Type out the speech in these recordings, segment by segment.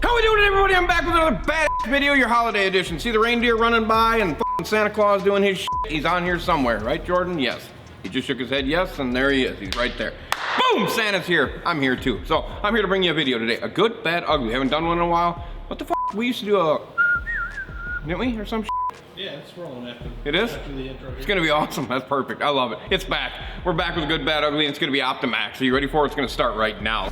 How we doing, everybody? I'm back with another badass video, your holiday edition. See the reindeer running by and Santa Claus doing his shit? He's on here somewhere, right, Jordan? Yes. He just shook his head yes, and there he is. He's right there. Boom! Santa's here. I'm here too. So I'm here to bring you a video today. A good, bad, ugly. Haven't done one in a while. What the fuck? We used to do a... Didn't we? Or some shit? Yeah, it's rolling after. It is? After the intro here. It's gonna be awesome. That's perfect. I love it. It's back. We're back with a good, bad, ugly, and it's gonna be Optimax. Are you ready for it? It's gonna start right now.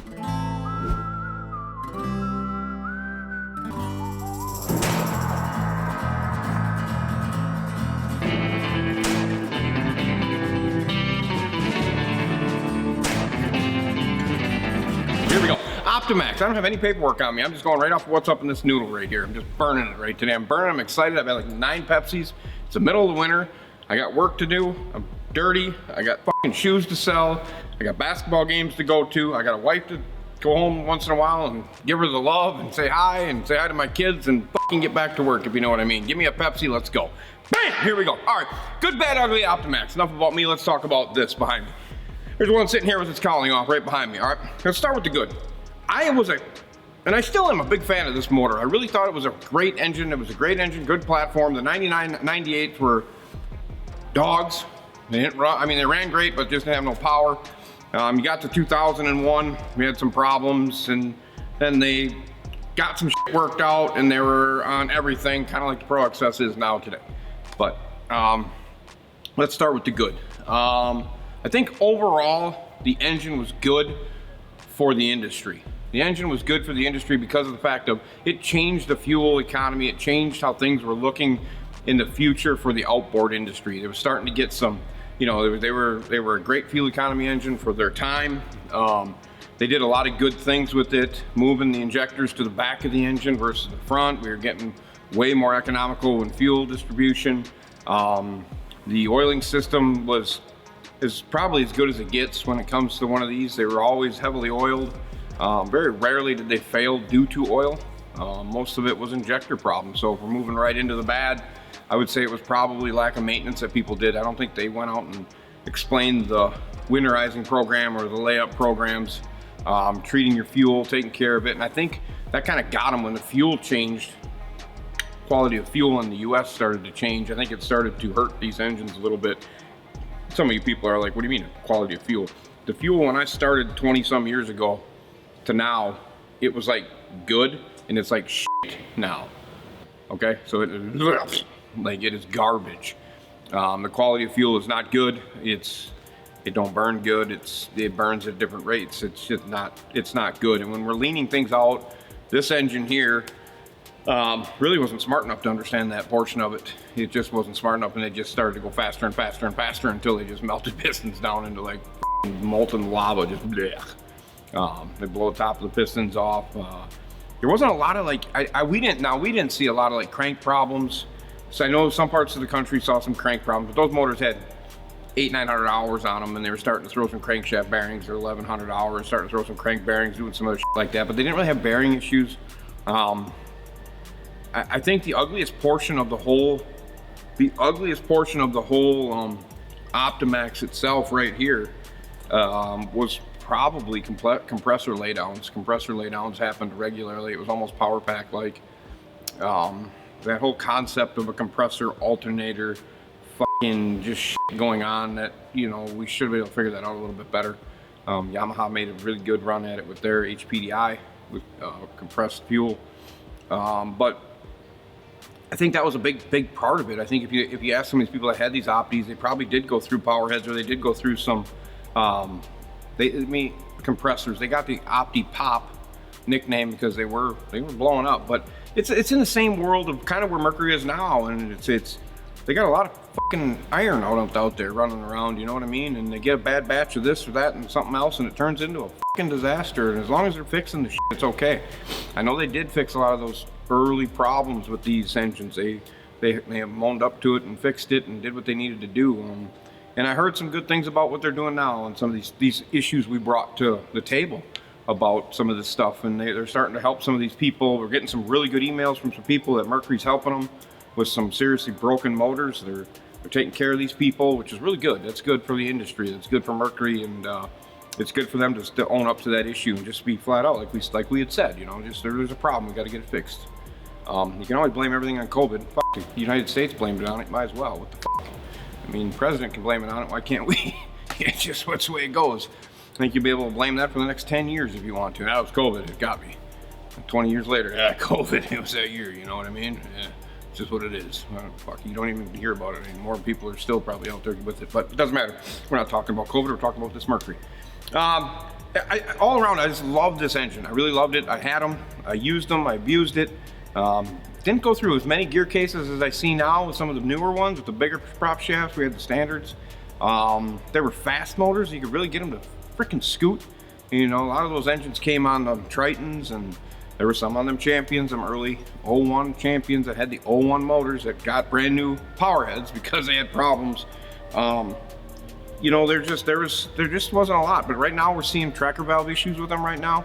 Here we go. Optimax. I don't have any paperwork on me. I'm just going right off of what's up in this noodle right here. I'm just burning it right today. I'm burning. I'm excited. I've had like 9 Pepsis. It's the middle of the winter. I got work to do. I'm dirty. I got fucking shoes to sell. I got basketball games to go to. I got a wife to go home once in a while and give her the love and say hi to my kids and fucking get back to work, if you know what I mean. Give me a Pepsi. Let's go. Bam! Here we go. All right. Good, bad, ugly, Optimax. Enough about me. Let's talk about this behind me. There's one sitting here with its cowling off right behind me. All right. Let's start with the good. And I still am a big fan of this motor. I really thought it was a great engine. It was a great engine, good platform. The 99, 98s were dogs. They didn't run, I mean, they ran great, but just didn't have no power. You got to 2001, we had some problems, and then they got some shit worked out, and they were on everything, kind of like the Pro XS is now today. But let's start with the good. I think overall, the engine was good for the industry. The engine was good for the industry because of the fact of it changed the fuel economy. It changed how things were looking in the future for the outboard industry. They were starting to get some, you know, they were a great fuel economy engine for their time. They did a lot of good things with it, moving the injectors to the back of the engine versus the front. We were getting way more economical in fuel distribution. The oiling system is probably as good as it gets when it comes to one of these. They were always heavily oiled. Very rarely did they fail due to oil. Most of it was injector problems. So if we're moving right into the bad, I would say it was probably lack of maintenance that people did. I don't think they went out and explained the winterizing program or the layup programs, treating your fuel, taking care of it. And I think that kind of got them when the fuel changed. Quality of fuel in the US started to change. I think it started to hurt these engines a little bit. Some of you people are like, what do you mean quality of fuel? The fuel when I started 20 some years ago to now, it was like good, and it's like shit now. Okay, so it is garbage. The quality of fuel is not good. It don't burn good. It burns at different rates. It's just not. It's not good. And when we're leaning things out, this engine here really wasn't smart enough to understand that portion of it. It just wasn't smart enough, and it just started to go faster and faster and faster until they just melted pistons down into like molten lava. Just blech. They blow the top of the pistons off. There wasn't a lot of like, we didn't see a lot of like crank problems. So I know some parts of the country saw some crank problems, but those motors had 800-900 hours on them, and they were starting to throw some crankshaft bearings. They're 1100 hours, starting to throw some crank bearings, doing some other shit like that, but they didn't really have bearing issues. I think the ugliest portion of the whole Optimax itself right here was probably compressor laydowns. Compressor laydowns happened regularly. It was almost power pack like. That whole concept of a compressor alternator fucking just shit going on that, you know, we should be able to figure that out a little bit better. Yamaha made a really good run at it with their HPDI with compressed fuel. But I think that was a big part of it. I think if you ask some of these people that had these Optis, they probably did go through power heads, or they did go through some compressors. They got the Opti Pop nickname because they were blowing up, but it's in the same world of kind of where Mercury is now, and they got a lot of fucking iron out there running around, you know what I mean? And they get a bad batch of this or that and something else, and it turns into a fucking disaster. And as long as they're fixing the shit, it's okay. I know they did fix a lot of those early problems with these engines. They have owned up to it and fixed it and did what they needed to do. And I heard some good things about what they're doing now and some of these issues we brought to the table about some of this stuff, and they're starting to help some of these people. We're getting some really good emails from some people that Mercury's helping them with some seriously broken motors. They're taking care of these people, which is really good. That's good for the industry. That's good for Mercury, and it's good for them to own up to that issue and just be flat out like we had said, you know, just there's a problem, we got to get it fixed. You can always blame everything on COVID. Fuck it. The United States blamed it on it, might as well. What the fuck? I mean, the president can blame it on it, why can't we? It's just what's the way it goes. I think you'll be able to blame that for the next 10 years if you want to. That was COVID, it got me. 20 years later, yeah, COVID, it was that year, you know what I mean? Yeah, it's just what it is. Fuck, you don't even hear about it anymore. People are still probably out there with it, but it doesn't matter. We're not talking about COVID, we're talking about this Mercury. All around, I just loved this engine. I really loved it. I had them, I used them, I abused it. Didn't go through as many gear cases as I see now with some of the newer ones with the bigger prop shafts. We had the standards. They were fast motors. You could really get them to freaking scoot. You know, a lot of those engines came on the Tritons, and there were some on them Champions, some early 01 Champions that had the 01 motors that got brand new power heads because they had problems. You know, there just wasn't a lot. But right now we're seeing tracker valve issues with them right now.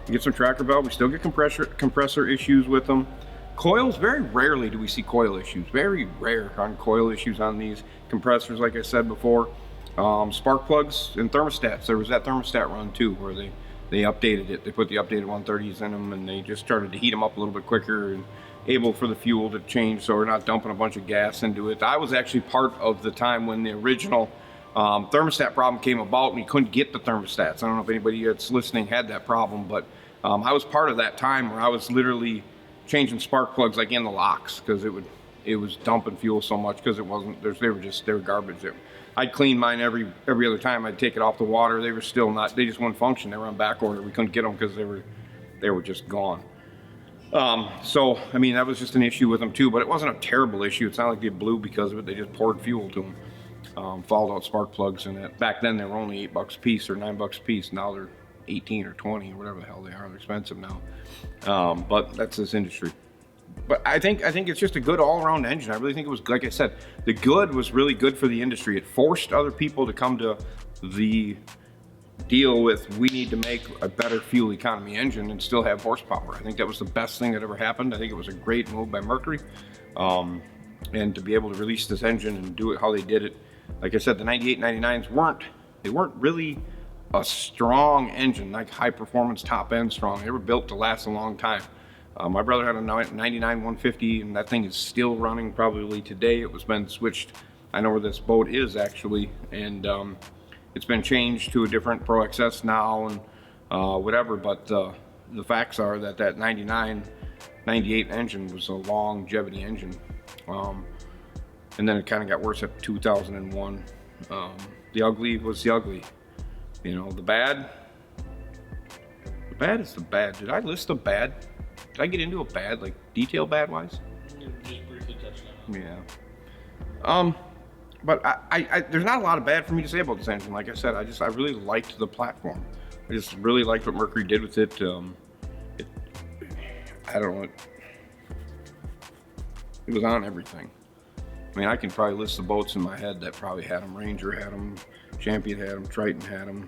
We get some tracker valve. We still get compressor issues with them. Coils, very rarely do we see coil issues. Very rare on coil issues on these compressors, like I said before. Spark plugs and thermostats. There was that thermostat run too, where they updated it. They put the updated 130s in them, and they just started to heat them up a little bit quicker and able for the fuel to change, so we're not dumping a bunch of gas into it. I was actually part of the time when the original thermostat problem came about and you couldn't get the thermostats. I don't know if anybody that's listening had that problem, but I was part of that time where I was literally changing spark plugs like in the locks because it was dumping fuel so much because it wasn't, they were garbage. I'd clean mine every other time. I'd take it off the water. They were still not, they just wouldn't function. They were on back order. We couldn't get them because they were just gone. So, I mean, that was just an issue with them too, but it wasn't a terrible issue. It's not like they blew because of it. They just poured fuel to them. Fouled out spark plugs, and back then they were only $8 a piece or $9 a piece. Now they're 18 or 20 or whatever the hell they are. They're expensive now. But that's this industry. But I think it's just a good all-around engine. I really think it was, like I said, the good was really good for the industry. It forced other people to come to the deal with, we need to make a better fuel economy engine and still have horsepower. I think that was the best thing that ever happened. I think it was a great move by Mercury. And to be able to release this engine and do it how they did it. Like I said, the 98, 99s weren't really a strong engine, like high performance top end strong. They were built to last a long time. My brother had a 99 150, and that thing is still running probably today. It was been switched. I know where this boat is actually, and it's been changed to a different Pro XS now and whatever, but the facts are that 99, 98 engine was a longevity engine. And then it kind of got worse at 2001. The ugly was the ugly. You know, the bad is the bad. Did I list the bad? Did I get into a bad, like detail bad wise? Just briefly touched on it. Yeah. But there's not a lot of bad for me to say about this engine. Like I said, I really liked the platform. I just really liked what Mercury did with it. I don't know. It was on everything. I mean, I can probably list the boats in my head that probably had them. Ranger had them, Champion had them, Triton had them,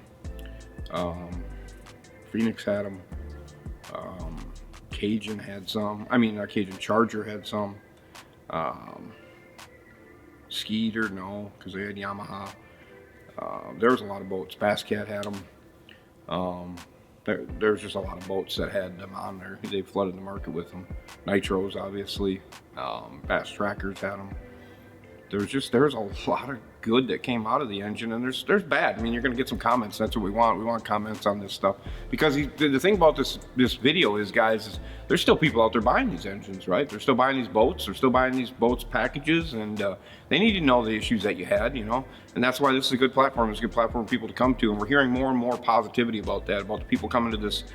Phoenix had them, Cajun had some. I mean, not Cajun, Charger had some. Skeeter, no, because they had Yamaha. There was a lot of boats. Basscat had them. There's just a lot of boats that had them on there. They flooded the market with them. Nitros, obviously. Bass Trackers had them. There's a lot of good that came out of the engine, and there's bad. I mean, you're gonna get some comments. That's what we want. We want comments on this stuff, because the thing about this video is, guys, is there's still people out there buying these engines, right? They're still buying these boats. They're still buying these boats packages, and they need to know the issues that you had, you know. And that's why this is a good platform. It's a good platform for people to come to, and we're hearing more and more positivity about that, about the people coming to this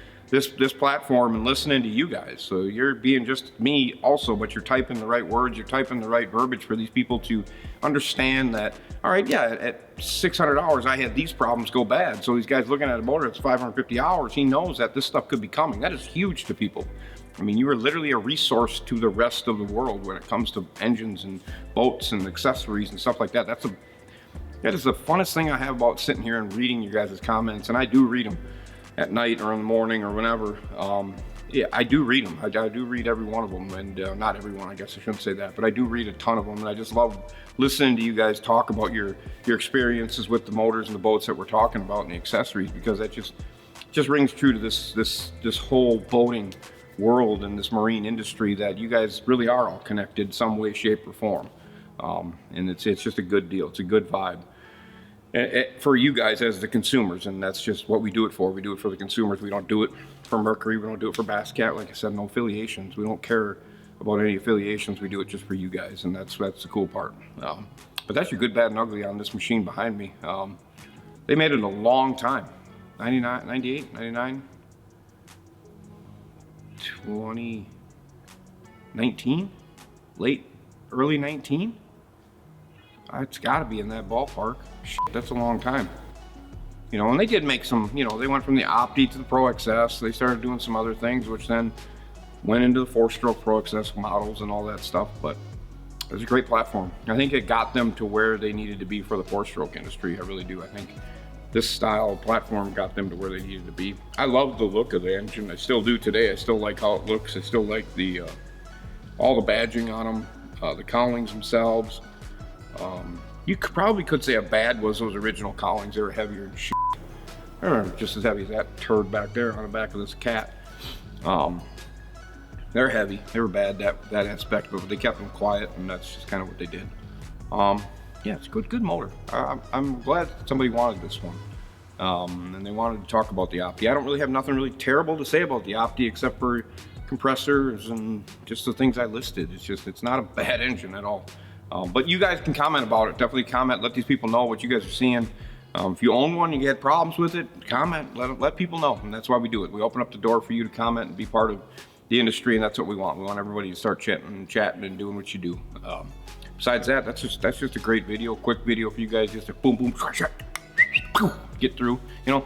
platform and listening to you guys. So you're being just me also, but you're typing the right words, you're typing the right verbiage for these people to understand that, all right, yeah, at 600 hours, I had these problems go bad. So these guys looking at a motor that's 550 hours, he knows that this stuff could be coming. That is huge to people. I mean, you are literally a resource to the rest of the world when it comes to engines and boats and accessories and stuff like that. That is the funnest thing I have about sitting here and reading you guys' comments, and I do read them at night or in the morning or whenever, Yeah, I do read them. I do read every one of them, and not every one, I guess I shouldn't say that, but I do read a ton of them, and I just love listening to you guys talk about your experiences with the motors and the boats that we're talking about and the accessories, because that just rings true to this whole boating world and this marine industry, that you guys really are all connected some way, shape, or form, and it's just a good deal. It's a good vibe. For you guys as the consumers, and that's just what we do it for. We do it for the consumers. We don't do it for Mercury. We don't do it for Bass Cat. Like I said, no affiliations. We don't care about any affiliations. We do it just for you guys, and that's the cool part. But that's your good, bad, and ugly on this machine behind me. They made it a long time. 99, 98, 99, 2019, early 19. It's got to be in that ballpark. Shit, that's a long time. You know, and they did make some, you know, they went from the Opti to the Pro XS. They started doing some other things, which then went into the 4-stroke Pro XS models and all that stuff. But it was a great platform. I think it got them to where they needed to be for the 4-stroke industry. I really do. I think this style platform got them to where they needed to be. I love the look of the engine. I still do today. I still like how it looks. I still like the all the badging on them, the cowlings themselves. You probably could say a bad was those original cowlings. They were heavier than shit. I remember just as heavy as that turd back there on the back of this cat. They're heavy. They were bad that aspect, but they kept them quiet, and that's just kind of what they did. Yeah, it's a good motor. I'm glad somebody wanted this one, and they wanted to talk about the Opti. I don't really have nothing really terrible to say about the Opti except for compressors and just the things I listed. It's not a bad engine at all. But you guys can comment about it. Definitely comment. Let these people know what you guys are seeing. If you own one, you get problems with it, comment. Let people know, and that's why we do it. We open up the door for you to comment and be part of the industry, and that's what we want. We want everybody to start chatting and doing what you do. Besides that, that's just a great video, quick video for you guys, just to boom, boom, get through. You know,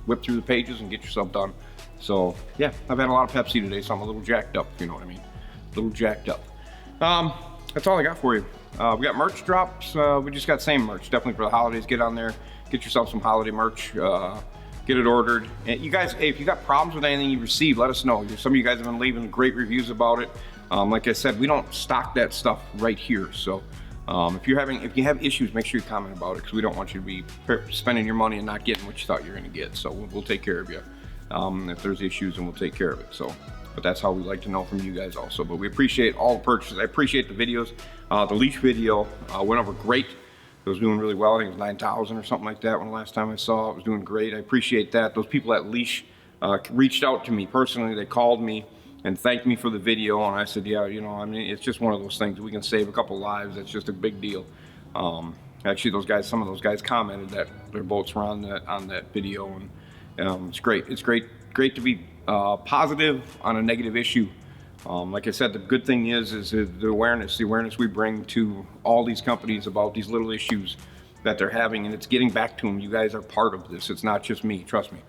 whip through the pages and get yourself done. So yeah, I've had a lot of Pepsi today, so I'm a little jacked up. If you know what I mean? A little jacked up. That's all I got for you. We got merch drops. We just got same merch, definitely for the holidays. Get on there, get yourself some holiday merch, get it ordered. And you guys, hey, if you got problems with anything you receive, let us know. Some of you guys have been leaving great reviews about it. Like I said, we don't stock that stuff right here. So if you have issues, make sure you comment about it, because we don't want you to be spending your money and not getting what you thought you were gonna get. So we'll take care of you if there's issues, and we'll take care of it. So. But that's how we like to know from you guys also. But we appreciate all the purchases. I appreciate the videos. The leash video went over great. It was doing really well. I think it was 9,000 or something like that when the last time I saw it. It was doing great. I appreciate that. Those people at Leash reached out to me personally. They called me and thanked me for the video. And I said, yeah, you know, I mean, it's just one of those things. We can save a couple lives. It's just a big deal. Actually, some of those guys commented that their boats were on that video, and it's great. It's great to be positive on a negative issue. Like I said, the good thing is the awareness we bring to all these companies about these little issues that they're having, and it's getting back to them. You guys are part of this. It's not just me, trust me.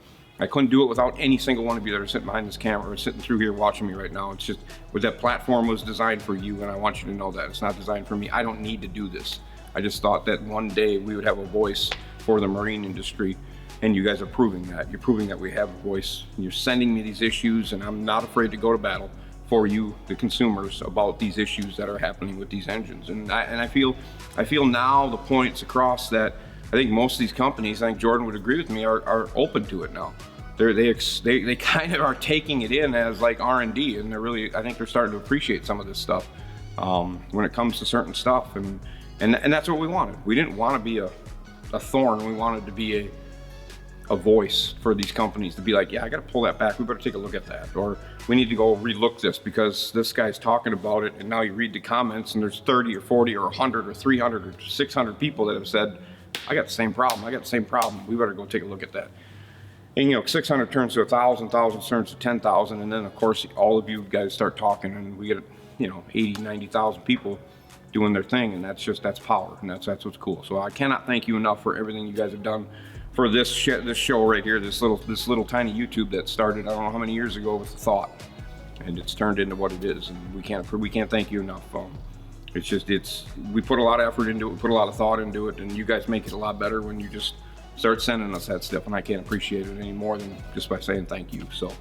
I couldn't do it without any single one of you that are sitting behind this camera or sitting through here watching me right now. It's just, that platform was designed for you, and I want you to know that. It's not designed for me. I don't need to do this. I just thought that one day we would have a voice for the marine industry. And you guys are proving that. You're proving that we have a voice. You're sending me these issues, and I'm not afraid to go to battle for you, the consumers, about these issues that are happening with these engines. And I feel now the points across that I think most of these companies, I think Jordan would agree with me, are open to it now. They kind of are taking it in as like R&D, and I think they're starting to appreciate some of this stuff when it comes to certain stuff. And that's what we wanted. We didn't want to be a thorn. We wanted to be a voice for these companies to be like, yeah, I got to pull that back. We better take a look at that. Or we need to go relook this because this guy's talking about it. And now you read the comments and there's 30 or 40 or 100 or 300 or 600 people that have said, I got the same problem. I got the same problem. We better go take a look at that. And you know, 600 turns to 1,000, 1,000 turns to 10,000. And then of course, all of you guys start talking and we get, you know, 80, 90,000 people doing their thing. And that's power. And that's what's cool. So I cannot thank you enough for everything you guys have done for this show right here, this little tiny YouTube that started I don't know how many years ago with a thought, and it's turned into what it is, and we can't thank you enough. We put a lot of effort into it, we put a lot of thought into it, and you guys make it a lot better when you just start sending us that stuff, and I can't appreciate it any more than just by saying thank you. So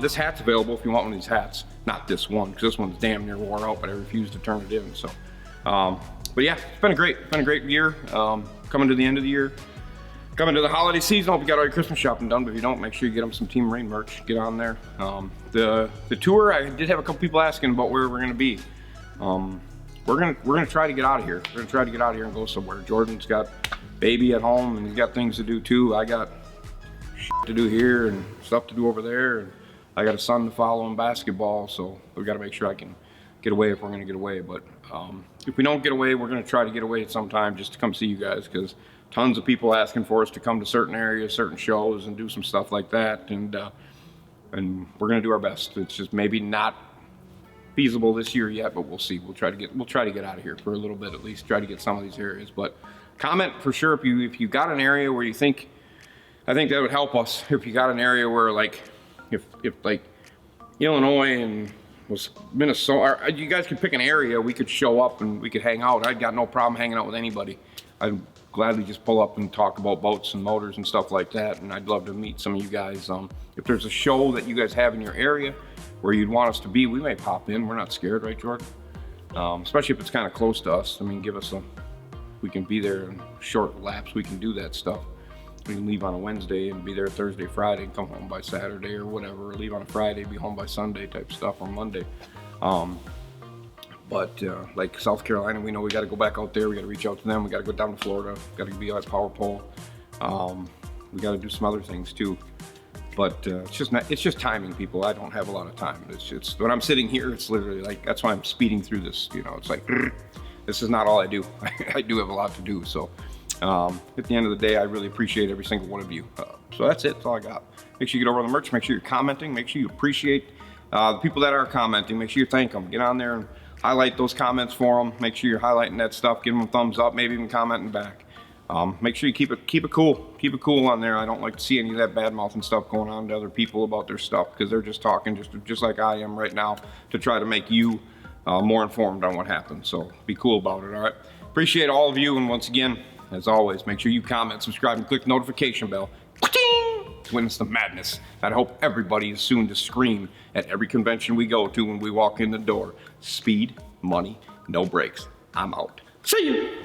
This hat's available if you want one of these hats. Not this one, because this one's damn near wore out, but I refuse to turn it in. So, but yeah, it's been a great year. Coming to the end of the year, coming to the holiday season. Hope you got all your Christmas shopping done. But if you don't, make sure you get them some Team Rain merch. Get on there. The tour, I did have a couple people asking about where we're gonna be. We're gonna try to get out of here. We're gonna try to get out of here and go somewhere. Jordan's got baby at home and he's got things to do too. I got shit to do here and stuff to do over there, and I got a son to follow in basketball, so we got to make sure I can get away if we're gonna get away. But if we don't get away, we're gonna try to get away at some time just to come see you guys, because tons of people asking for us to come to certain areas, certain shows, and do some stuff like that, and we're gonna do our best. It's just maybe not feasible this year yet, but we'll see. We'll try to get out of here for a little bit at least. Try to get some of these areas. But comment for sure if you got an area where you think, I think that would help us. If you got an area where like if like Illinois and Minnesota, you guys could pick an area, we could show up and we could hang out. I'd got no problem hanging out with anybody. I'd gladly just pull up and talk about boats and motors and stuff like that. And I'd love to meet some of you guys. If there's a show that you guys have in your area where you'd want us to be, we may pop in. We're not scared, right, Jordan? Especially if it's kind of close to us. I mean, we can be there in short lapse. We can do that stuff. We can leave on a Wednesday and be there Thursday, Friday, and come home by Saturday or whatever, or leave on a Friday, be home by Sunday type stuff, or Monday. But like South Carolina, we know we got to go back out there. We got to reach out to them. We got to go down to Florida. Got to be at Power Pole. We got to do some other things too. But it's just timing, people. I don't have a lot of time. It's when I'm sitting here, it's literally like, that's why I'm speeding through this. You know, it's like, this is not all I do. I do have a lot to do. So at the end of the day, I really appreciate every single one of you. So that's it. That's all I got. Make sure you get over on the merch. Make sure you're commenting. Make sure you appreciate the people that are commenting. Make sure you thank them. Get on there and highlight those comments for them. Make sure you're highlighting that stuff. Give them a thumbs up. Maybe even commenting back. Make sure you keep it cool. Keep it cool on there. I don't like to see any of that bad mouthing stuff going on to other people about their stuff, because they're just talking just like I am right now to try to make you more informed on what happened. So be cool about it. All right. Appreciate all of you. And once again, as always, make sure you comment, subscribe, and click the notification bell to witness the madness. I hope everybody is soon to scream at every convention we go to when we walk in the door. Speed, money, no brakes. I'm out. See you.